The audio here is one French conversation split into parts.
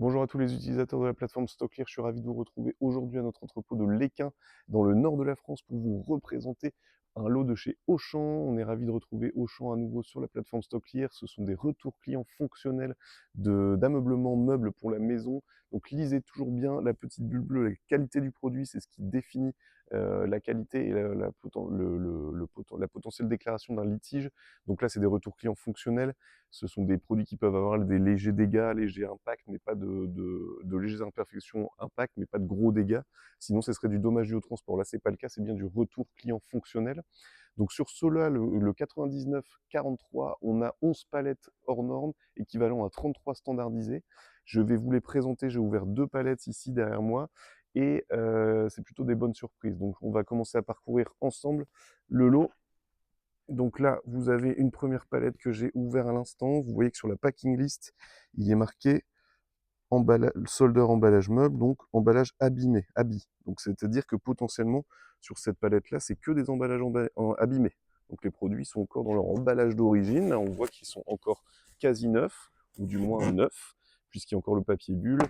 Bonjour à tous les utilisateurs de la plateforme StockClear, je suis ravi de vous retrouver aujourd'hui à notre entrepôt de Lesquin, dans le nord de la France, pour vous représenter un lot de chez Auchan. On est ravi de retrouver Auchan à nouveau sur la plateforme StockClear. Ce sont des retours clients fonctionnels d'ameublement meubles pour la maison. Donc lisez toujours bien la petite bulle bleue, la qualité du produit, c'est ce qui définit la qualité et la potentielle déclaration d'un litige. Donc là, c'est des retours clients fonctionnels. Ce sont des produits qui peuvent avoir des légers dégâts, légers impacts, mais pas de légères imperfections, impacts, mais pas de gros dégâts. Sinon, ce serait du dommage dû au transport. Là, c'est pas le cas, c'est bien du retour client fonctionnel. Donc sur ceux-là, le 99-43, on a 11 palettes hors normes, équivalent à 33 standardisés. Je vais vous les présenter, j'ai ouvert 2 palettes ici derrière moi, et c'est plutôt des bonnes surprises. Donc on va commencer à parcourir ensemble le lot. Donc là, vous avez une première palette que j'ai ouverte à l'instant. Vous voyez que sur la packing list, il est marqué soldeur emballage meuble, donc emballage abîmé, habit. Donc c'est-à-dire que potentiellement, sur cette palette-là, c'est que des emballages abîmés. Donc les produits sont encore dans leur emballage d'origine. Là, on voit qu'ils sont encore quasi neufs, ou du moins neufs, puisqu'il y a encore le papier bulle.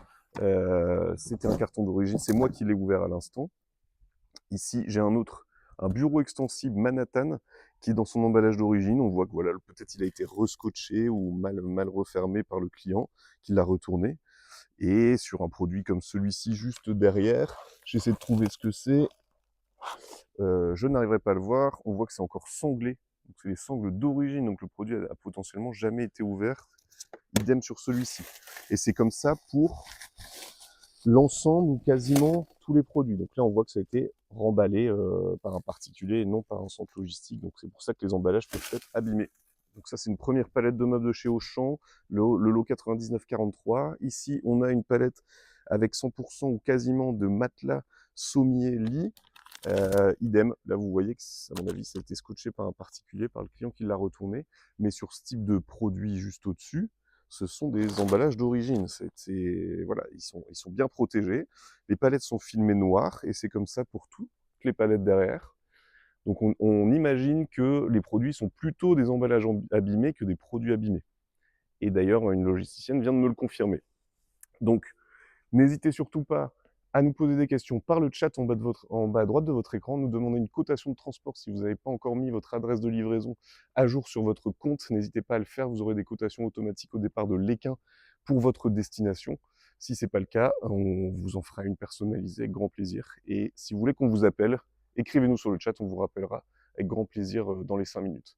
C'était un carton d'origine, c'est moi qui l'ai ouvert à l'instant. Ici, j'ai un bureau extensible Manhattan qui est dans son emballage d'origine. On voit que voilà, peut-être il a été rescotché ou mal refermé par le client qui l'a retourné. Et sur un produit comme celui-ci juste derrière, j'essaie de trouver ce que c'est. Je n'arriverai pas à le voir. On voit que c'est encore sanglé. Donc c'est les sangles d'origine. Donc le produit a potentiellement jamais été ouvert. Idem sur celui-ci. Et c'est comme ça pour l'ensemble ou quasiment tous les produits. Donc là, on voit que ça a été remballé par un particulier et non par un centre logistique. Donc c'est pour ça que les emballages peuvent être abîmés. Donc ça, c'est une première palette de meubles de chez Auchan, le lot 99-43. Ici, on a une palette avec 100% ou quasiment de matelas, sommier, lit. Idem, là vous voyez que, à mon avis, ça a été scotché par un particulier, par le client qui l'a retourné. Mais sur ce type de produit juste au-dessus, ce sont des emballages d'origine. Voilà, ils sont bien protégés. Les palettes sont filmées noires et c'est comme ça pour toutes les palettes derrière. Donc on imagine que les produits sont plutôt des emballages abîmés que des produits abîmés. Et d'ailleurs, une logisticienne vient de me le confirmer. Donc, n'hésitez surtout pas à nous poser des questions par le chat en bas à droite de votre écran, nous demander une cotation de transport si vous n'avez pas encore mis votre adresse de livraison à jour sur votre compte. N'hésitez pas à le faire, vous aurez des cotations automatiques au départ de Lesquin pour votre destination. Si ce n'est pas le cas, on vous en fera une personnalisée avec grand plaisir. Et si vous voulez qu'on vous appelle, écrivez-nous sur le chat, on vous rappellera avec grand plaisir dans les 5 minutes.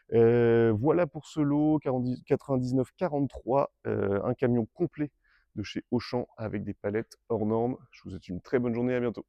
Voilà pour ce lot 99-43, un camion complet de chez Auchan avec des palettes hors normes. Je vous souhaite une très bonne journée, à bientôt.